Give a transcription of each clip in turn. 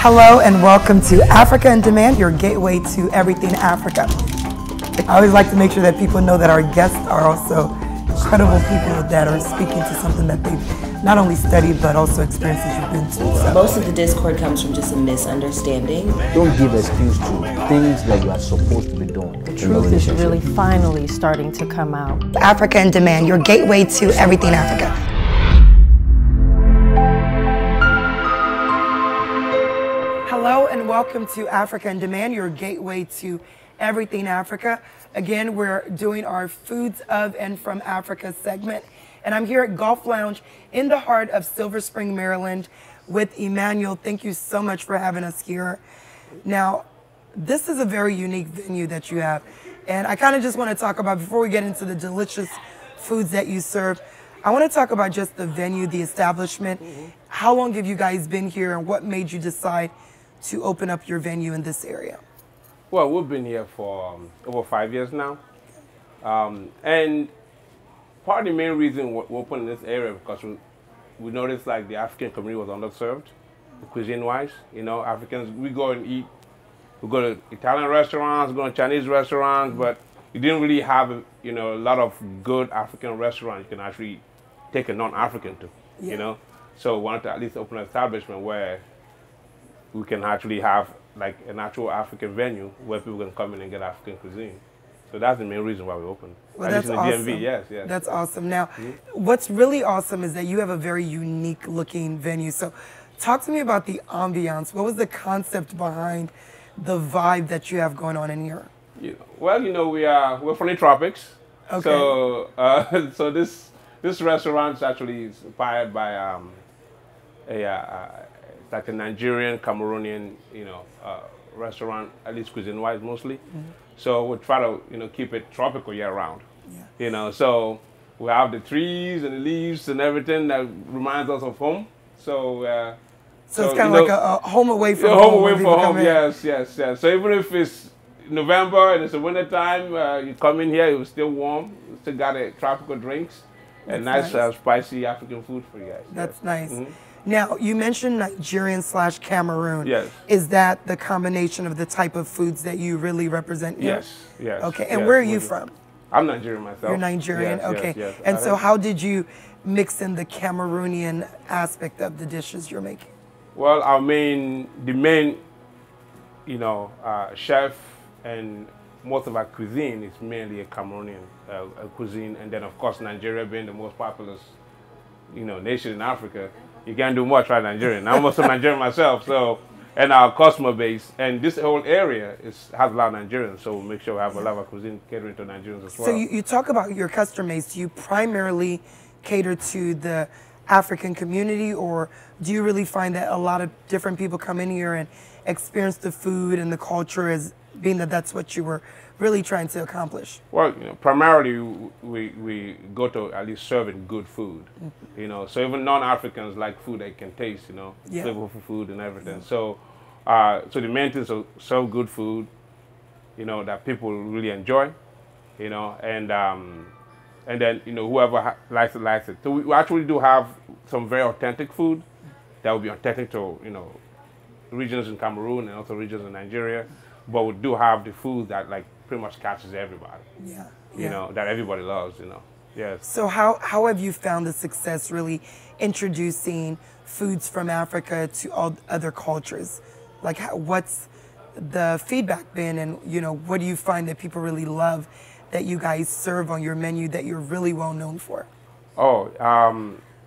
Hello and welcome to Africa in Demand, your gateway to everything Africa. I always like to make sure that people know that our guests are also credible people that are speaking to something that they've not only studied but also experiences you've been to. So. Most of the discord comes from just a misunderstanding. Don't give excuse to things that you are supposed to be doing. The truth is really finally starting to come out. Africa in Demand, your gateway to everything Africa. Hello and welcome to Africa in Demand, your gateway to everything Africa. Again, we're doing our Foods of and from Africa segment. And I'm here at Golf Lounge in the heart of Siver Spring, Maryland with Emmanuel. Thank you so much for having us here. Now, this is a very unique venue that you have. And I kind of just want to talk about, before we get into the delicious foods that you serve, I want to talk about just the venue, the establishment. How long have you guys been here and what made you decide to open up your venue in this area? Well, we've been here for over 5 years now. And part of the main reason we opened this area because we noticed like the African community was underserved, cuisine-wise. You know, Africans, we go and eat. We go to Italian restaurants, we go to Chinese restaurants, but you didn't really have, you know, a lot of good African restaurants you can actually take a non-African to, you know? So we wanted to at least open an establishment where we can actually have like an actual African venue where people can come in and get African cuisine. So that's the main reason why we opened. Well, that's awesome. DMV, yes. That's awesome. Now, what's really awesome is that you have a very unique looking venue. So talk to me about the ambiance. What was the concept behind the vibe that you have going on in here? Well, you know, we're from the tropics. Okay. So, so this restaurant is actually inspired by it's like a Nigerian, Cameroonian, you know, restaurant, at least cuisine-wise mostly. So we try to, you know, keep it tropical year-round. You know, so we have the trees and the leaves and everything that reminds us of home. So it's kind of like a home away from home. Home away from home, yes. So even if it's November and it's the winter time, you come in here, it's still warm. We still got tropical drinks and nice. Spicy African food for you guys. That's nice. Now, you mentioned Nigerian/Cameroon. Yes. Is that the combination of the type of foods that you really represent here? Yes. Okay, and where are you from? I'm Nigerian myself. You're Nigerian, yes, okay. Yes. And so how did you mix in the Cameroonian aspect of the dishes you're making? Well, the main, you know, chef and most of our cuisine is mainly a Cameroonian cuisine. And then, of course, Nigeria being the most populous, you know, nation in Africa, you can't do much right Nigerian. I'm also Nigerian myself, so, and our customer base, and this whole area has a lot of Nigerians, so we'll make sure we have a lot of our cuisine catering to Nigerians as well. So you talk about your customer base. Do you primarily cater to the African community, or do you really find that a lot of different people come in here and experience the food and the culture as being that that's what you were really trying to accomplish? Well, you know, primarily we go to at least serving good food, you know. So even non-Africans like food they can taste, you know, flavorful food and everything. So, so the main thing is to serve good food, you know, that people really enjoy, you know, and then you know whoever likes it. So we actually do have some very authentic food that will be authentic to, you know, regions in Cameroon and also regions in Nigeria. But we do have the food that like pretty much catches everybody. You know, that everybody loves, you know. Yes. So how have you found the success really introducing foods from Africa to all other cultures? Like what's the feedback been, and you know, what do you find that people really love that you guys serve on your menu that you're really well known for? Oh,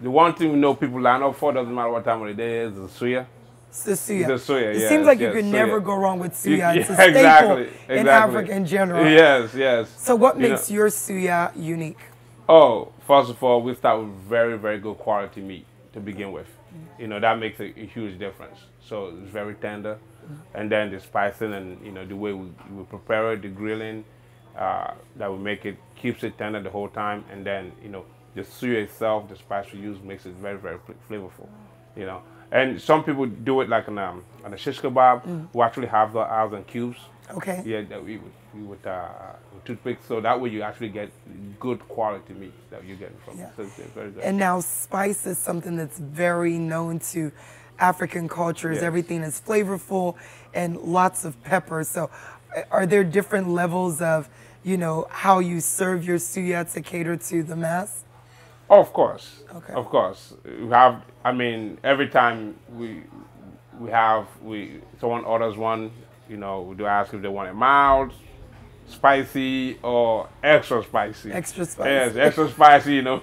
the one thing we know people line up for, doesn't matter what time of the day is the suya. The suya. The suya, It seems like you could never go wrong with suya. It's a staple exactly. in Africa in general. Yes. So what makes your suya unique? Oh, first of all, we start with very, very good quality meat to begin with. You know, that makes a huge difference. So it's very tender. And then the spicing and, you know, the way we prepare it, the grilling, that we make it, keeps it tender the whole time. And then, you know, the suya itself, the spice we use makes it very, very flavorful, you know. And some people do it like on a shish kebab. We actually have the ours in cubes. Okay. Yeah, that we would toothpicks, so that way you actually get good quality meat that you're getting from it. So it's very good. And now spice is something that's very known to African cultures. Yes. Everything is flavorful and lots of pepper. So are there different levels of, you know, how you serve your suya to cater to the mass? Oh, of course. Okay. Of course. We have, I mean, every time someone orders one, you know, we do ask if they want it mild, spicy, or extra spicy. Extra spicy. Yes, extra spicy, you know,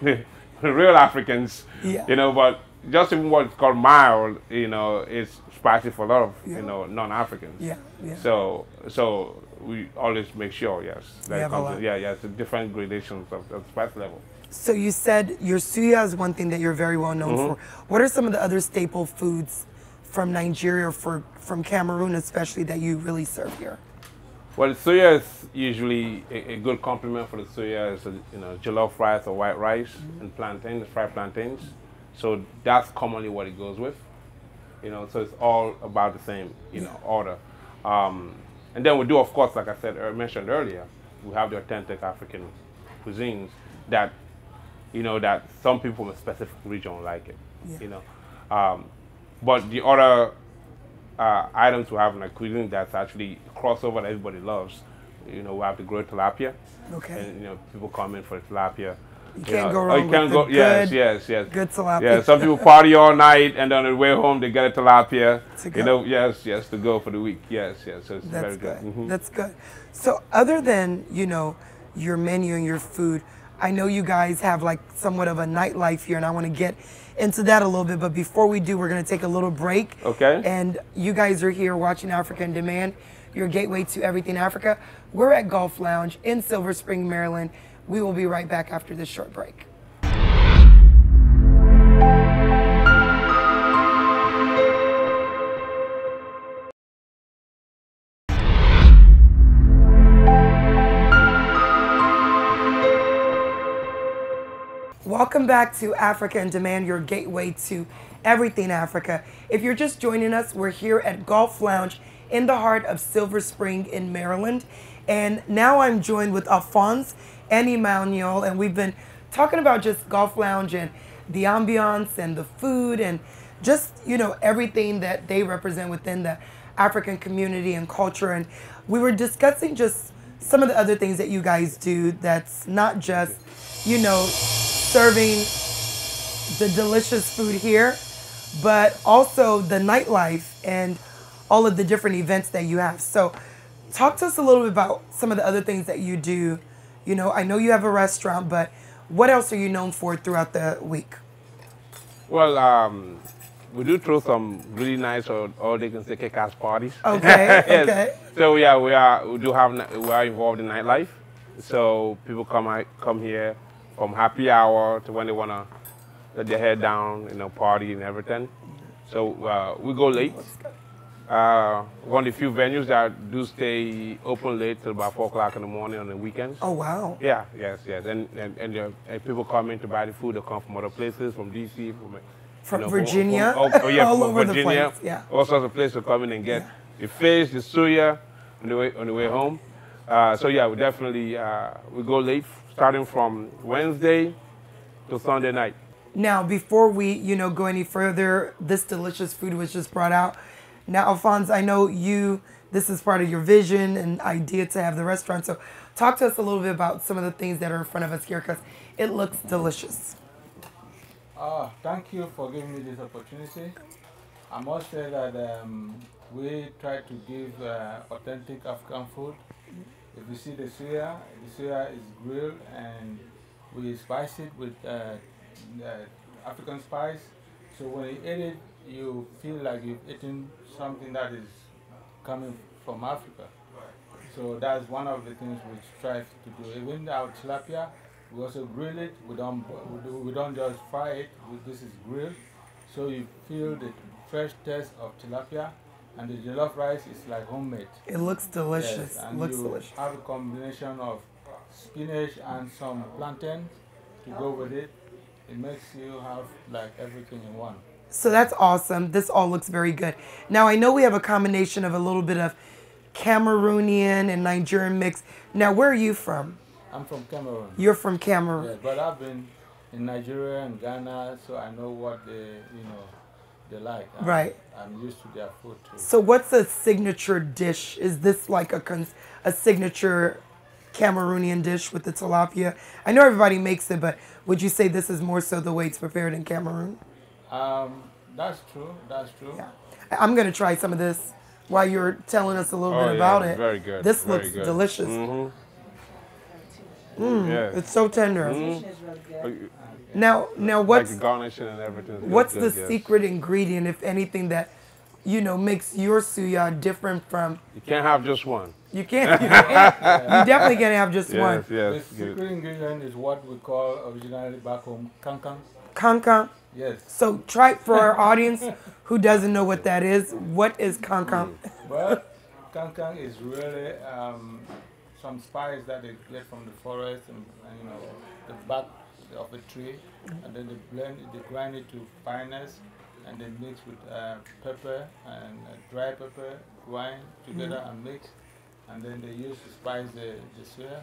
real Africans, Yeah. you know, but just even what's called mild, you know, it's spicy for a lot of, you know, non-Africans. Yeah, yeah. So we always make sure, yes, that have it a comes lot. in, yeah, it's different gradations of spice level. So you said your suya is one thing that you're very well known for. What are some of the other staple foods from Nigeria or from Cameroon especially that you really serve here? Well, suya is usually a good complement for the suya is, you know, jollof rice or white rice and plantains, fried plantains. So that's commonly what it goes with, you know. So it's all about the same, you know, order. And then we do, of course, like I said, mentioned earlier, we have the authentic African cuisines that, you know, that some people from a specific region like it, you know. But the other items we have in our cuisine that's actually crossover that everybody loves. You know, we have the grilled tilapia. Okay. And, you know, people come in for the tilapia. You can't go wrong with the yes, good, yes, yes. good tilapia. Yeah, some people party all night and on the way home they get a tilapia. To go. You know, yes, to go for the week. Yes, so it's That's very good. good. That's good. So other than, you know, your menu and your food, I know you guys have like somewhat of a nightlife here, and I want to get into that a little bit. But before we do, we're going to take a little break. Okay. And you guys are here watching Africa on Demand, your gateway to everything Africa. We're at Golf Lounge in Siver Spring, Maryland. We will be right back after this short break. Welcome back to Africa on Demand, your gateway to everything Africa. If you're just joining us, we're here at Golf Lounge in the heart of Siver Spring in Maryland. And now I'm joined with Alphonse and Emmanuel, and we've been talking about just Golf Lounge and the ambiance and the food and just, you know, everything that they represent within the African community and culture. And we were discussing just some of the other things that you guys do that's not just, you know, serving the delicious food here, but also the nightlife and all of the different events that you have. So talk to us a little bit about some of the other things that you do. You know, I know you have a restaurant, but what else are you known for throughout the week? Well, we do throw some really nice or they can say kick-ass parties. Okay, Yes. okay. So yeah, we are involved in nightlife. So people come here from happy hour to when they wanna let their head down, you know, party and everything. So we go late. One of the few venues that do stay open late till about 4 o'clock in the morning on the weekends. Oh, wow. Yeah, yes. And people come in to buy the food. They come from other places, from DC, From you know, Virginia, all all from over Virginia, the place. Yeah. all sorts of places to come in and get the fish, the suya on the way home. So yeah, we definitely we go late, starting from Wednesday to Sunday night. Now, before we, you know, go any further, this delicious food was just brought out. Now, Alphonse, I know this is part of your vision and idea to have the restaurant. So talk to us a little bit about some of the things that are in front of us here, because it looks delicious. Thank you for giving me this opportunity. I must say that we try to give authentic African food. If you see the suya is grilled and we spice it with African spice. So when you eat it, you feel like you've eaten something that is coming from Africa. So that's one of the things we strive to do. Even our tilapia, we also grill it. We don't just fry it. This is grilled, so you feel the fresh taste of tilapia, and the jollof rice is like homemade. It looks delicious. Yes, and looks you delicious. have a combination of spinach and some plantain to go with it. It makes you have like everything in one. So that's awesome. This all looks very good. Now, I know we have a combination of a little bit of Cameroonian and Nigerian mix. Now, where are you from? I'm from Cameroon. You're from Cameroon. Yeah, but I've been in Nigeria and Ghana, so I know what they like. Right. I'm used to their food too. So what's a signature dish? Is this like a signature Cameroonian dish with the tilapia? I know everybody makes it, but would you say this is more so the way it's prepared in Cameroon? That's true. That's true. Yeah. I'm going to try some of this while you're telling us a little Oh, bit about yeah, it. very good, This very looks good. delicious. Yeah. It's so tender. Now Like what's the garnishing and everything. is what's good, the yes. secret ingredient, if anything, that makes your suya different from? You can't have just one. You can't. You definitely can't have just one. Yes, The yes. secret Good. ingredient is what we call originally back home kankan. Kankan. Yes. So try for our audience who doesn't know what that is. What is kankan? Well, kankan is really some spice that they get from the forest and the bark of a tree, and then they grind it to fineness, and then mix with pepper and dry pepper, grind together and mix, and then they use to spice the suya.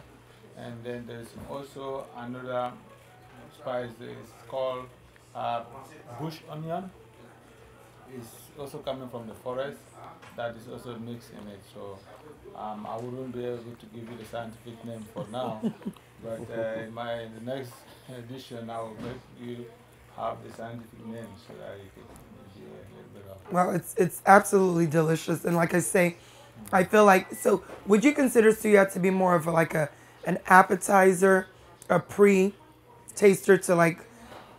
And then there's also another spice that is called bush onion. It's also coming from the forest that is also mixed in it. So I wouldn't be able to give you the scientific name for now, but in the next edition I will make you have the scientific name so that you can do a little bit of. Well, it's absolutely delicious, and like I say, I feel like, so would you consider suya to be more of an appetizer, a pre-taster to like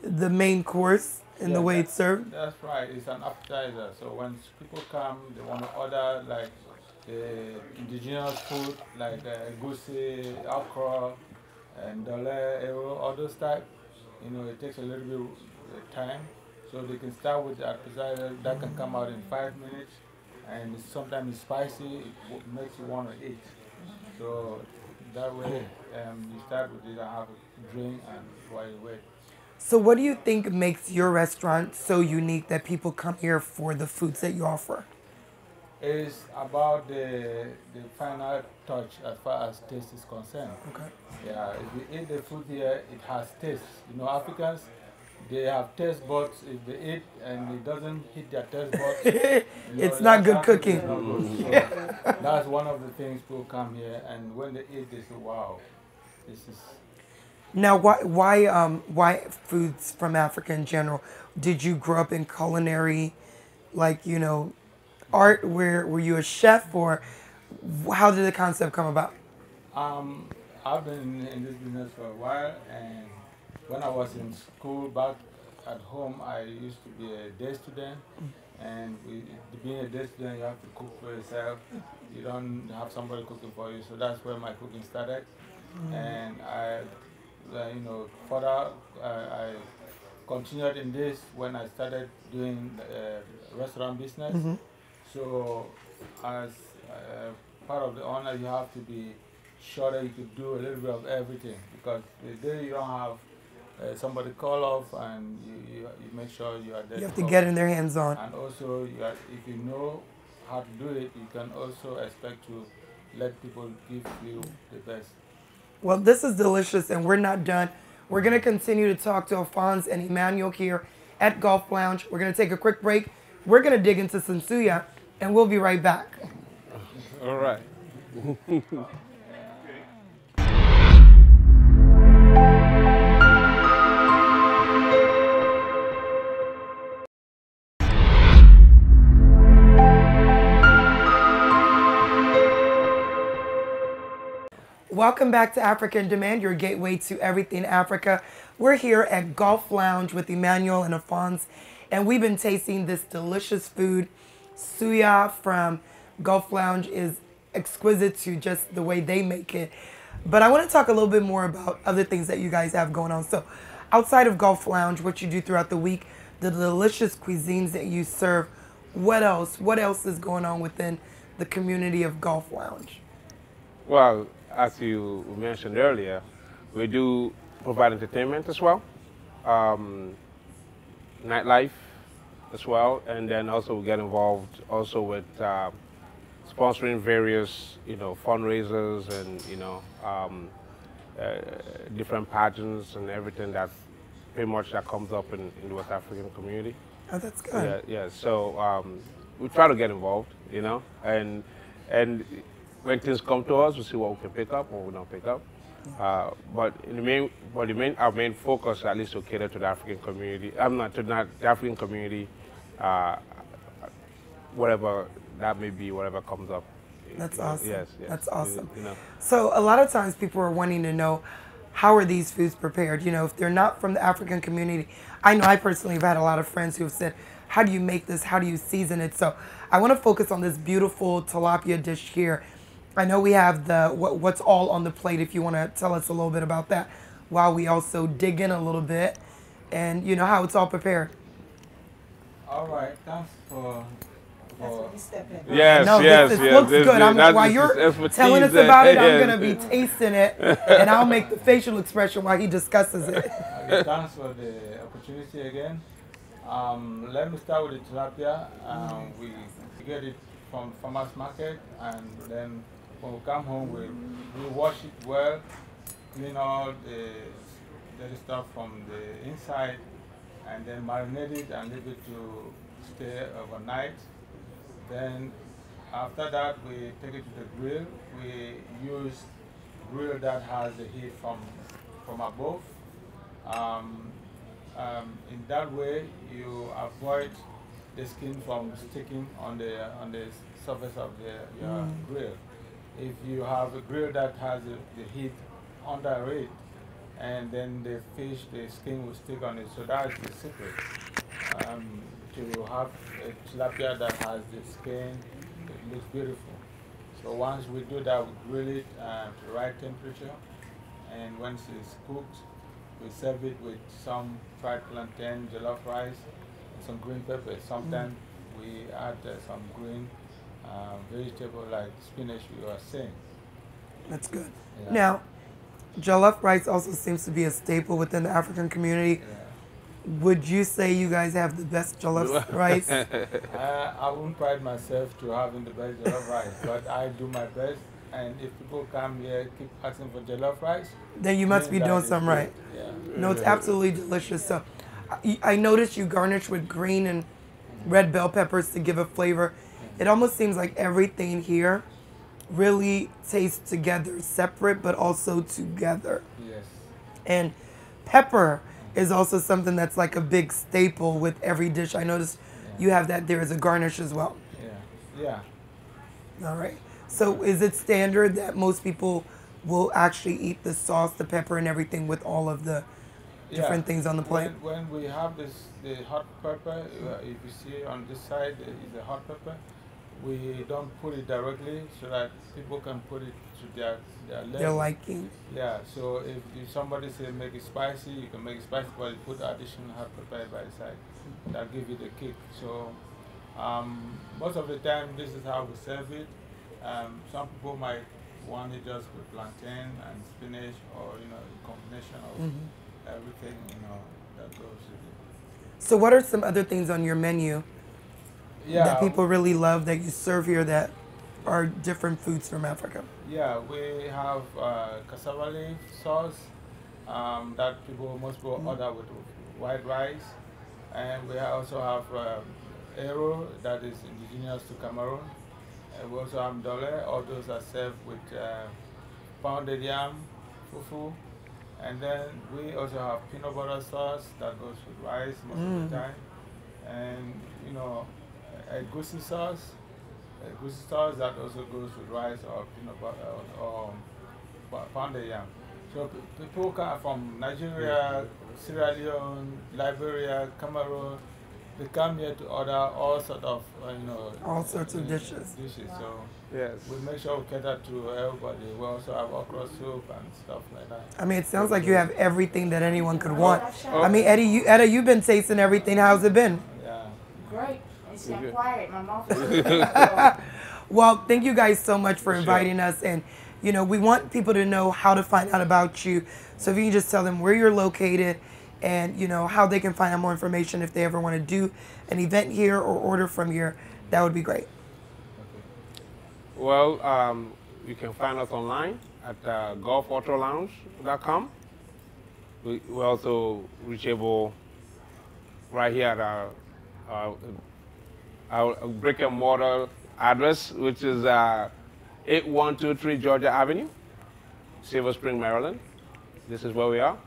the main course in the way it's served? That's right. It's an appetizer. So when people come, they want to order like indigenous food like goosey, okra, and dole, ero, all those type. It takes a little bit of time. So they can start with the appetizer that can come out in 5 minutes, and sometimes it's spicy. It makes you want to eat. So that way, you start with it and have a drink, and while you wait. So what do you think makes your restaurant so unique that people come here for the foods that you offer? It's about the final touch as far as taste is concerned. Okay. Yeah, if you eat the food here, it has taste. Africans, they have taste buds. If they eat and it doesn't hit their taste buds, It's not good cooking. It's not good. So that's one of the things people come here, and when they eat, they say, "Wow, this is." Now, why foods from Africa in general? Did you grow up in culinary, art? Were you a chef, or how did the concept come about? I've been in this business for a while, and when I was in school back at home, I used to be a day student. And being a day student, you have to cook for yourself. You don't have somebody cooking for you, so that's where my cooking started. And further, I continued in this when I started doing restaurant business. So as part of the owner, you have to be sure that you could do a little bit of everything, because the day you don't have somebody call off, and you make sure you are there. You have to get in their hands on. And also, if you know how to do it, you can also expect to let people give you the best. Well, this is delicious, and we're not done. We're going to continue to talk to Alphonse and Emmanuel here at Golf Lounge. We're going to take a quick break. We're going to dig into some suya, and we'll be right back. All right. Welcome back to Africa in Demand, your gateway to everything Africa. We're here at Golf Lounge with Emmanuel and Alphonse, and we've been tasting this delicious food. Suya from Golf Lounge is exquisite to just the way they make it. But I want to talk a little bit more about other things that you guys have going on. So outside of Golf Lounge, what you do throughout the week, the delicious cuisines that you serve, what else? What else is going on within the community of Golf Lounge? Well, as you mentioned earlier, we do provide entertainment as well, nightlife as well, and then also we get involved also with sponsoring various, fundraisers and different pageants and everything that's pretty much that comes up in the West African community. Oh, that's good. Yeah. So we try to get involved, you know, and when things come to us, we see what we can pick up or we don't pick up. But our main focus, at least, to cater to the African community. I'm not to not the African community, uh, whatever that may be, whatever comes up. That's You know, awesome. yes. That's awesome. You know. So a lot of times people are wanting to know, how are these foods prepared? You know, if they're not from the African community, I know I personally have had a lot of friends who have said, how do you make this? How do you season it? So I want to focus on this beautiful tilapia dish here. I know we have the what's all on the plate, if you want to tell us a little bit about that, while we also dig in a little bit and you know how it's all prepared. All right, thanks for Yes, No, yes, this yes. looks This- good. that's While his you're expertise telling us there. about it, I'm Yes. going to be tasting it, and I'll make the facial expression while he discusses it. Okay, thanks for the opportunity again. Let me start with the tilapia. We get it from farmers market, and then when we come home, we wash it well, clean all the dirty stuff from the inside, and then marinate it and leave it to stay overnight. Then after that, we take it to the grill. We use grill that has the heat from above. In that way, you avoid the skin from sticking on the surface of your grill. If you have a grill that has the heat under it, and then the skin will stick on it. So that's the secret. To have a tilapia that has the skin, it looks beautiful. So once we do that, we grill it to the right temperature, and once it's cooked, we serve it with some fried plantain, jollof rice, and some green pepper. Sometimes we add some green vegetable like spinach we were saying. That's good. Yeah. Now, jollof rice also seems to be a staple within the African community. Yeah. Would you say you guys have the best jollof rice? I wouldn't pride myself to having the best jollof rice, but I do my best. And if people come here keep asking for jollof rice, Then you must be that doing is something good. right. Yeah. No, it's absolutely delicious. So I noticed you garnish with green and red bell peppers to give a flavor. It almost seems like everything here really tastes together, separate but also together. Yes. And pepper is also something that's like a big staple with every dish. I noticed you have that there as a garnish as well. Yeah. All right. So is it standard that most people will actually eat the sauce, the pepper, and everything with all of the different things on the plate? When we have the hot pepper, if you see on this side is the hot pepper, we don't put it directly so that people can put it to their level. Their liking. Yeah, so if somebody say make it spicy, you can make it spicy, but you put additional hot pepper by the side. That'll give it a kick. So most of the time, this is how we serve it. Some people might want it just with plantain and spinach, or a combination of everything that goes with it. So what are some other things on your menu that people really love that you serve here that are different foods from Africa? Yeah, we have cassava leaf sauce that most people order with white rice, and we also have arrow that is indigenous to Cameroon. And we also have dole. All those are served with pounded yam, fufu, and then we also have peanut butter sauce that goes with rice most of the time, and egusi sauce. Egusi sauce that also goes with rice or peanut butter or pounded yam. So people come from Nigeria, Sierra Leone, Liberia, Cameroon. They come here to order all sorts of All sorts of dishes. So Yes. we make sure we cater to everybody. We also have okra soup and stuff like that. I mean, it sounds like you have everything that anyone could want. I mean, Eddie, you've been tasting everything. How's it been? Yeah. Great. It's got quiet. My mouth is Well, thank you guys so much for inviting us. And, we want people to know how to find out about you. So if you can just tell them where you're located and, how they can find out more information if they ever want to do an event here or order from here, that would be great. Well, you can find us online at golfautrolounge.com. We're also reachable right here at our our brick and mortar address, which is 8123 Georgia Avenue, Siver Spring, Maryland. This is where we are.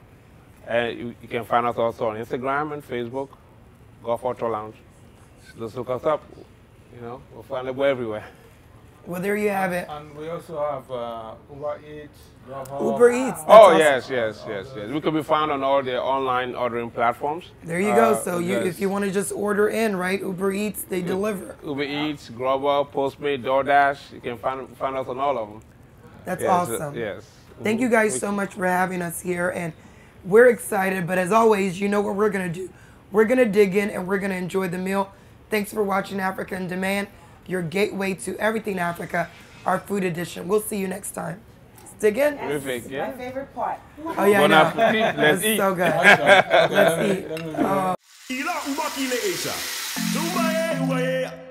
And you can find us also on Instagram and Facebook, Gulf Auto Lounge. Just look us up. You know, we'll find it everywhere. Well, there you have it. And we also have Uber Eats, Grubhub. Uber Eats. Oh, awesome. yes. We could be found on all the online ordering platforms. There you go. So if you want to just order in, right? Uber Eats, they deliver. Uber Eats, Grubhub, Postmate, DoorDash. You can find us on all of them. That's Yes, awesome. Yes. Thank you guys so much for having us here. And we're excited. But as always, you know what we're going to do. We're going to dig in and we're going to enjoy the meal. Thanks for watching Africa in Demand, your gateway to everything Africa, our food edition. We'll see you next time. Dig in. Terrific, yeah. My favorite part. Oh, yeah, I Bon know. appetit. Let's That's eat. so good. Let's Let's eat. eat. Ila ubaki le Asia. Zumba ye.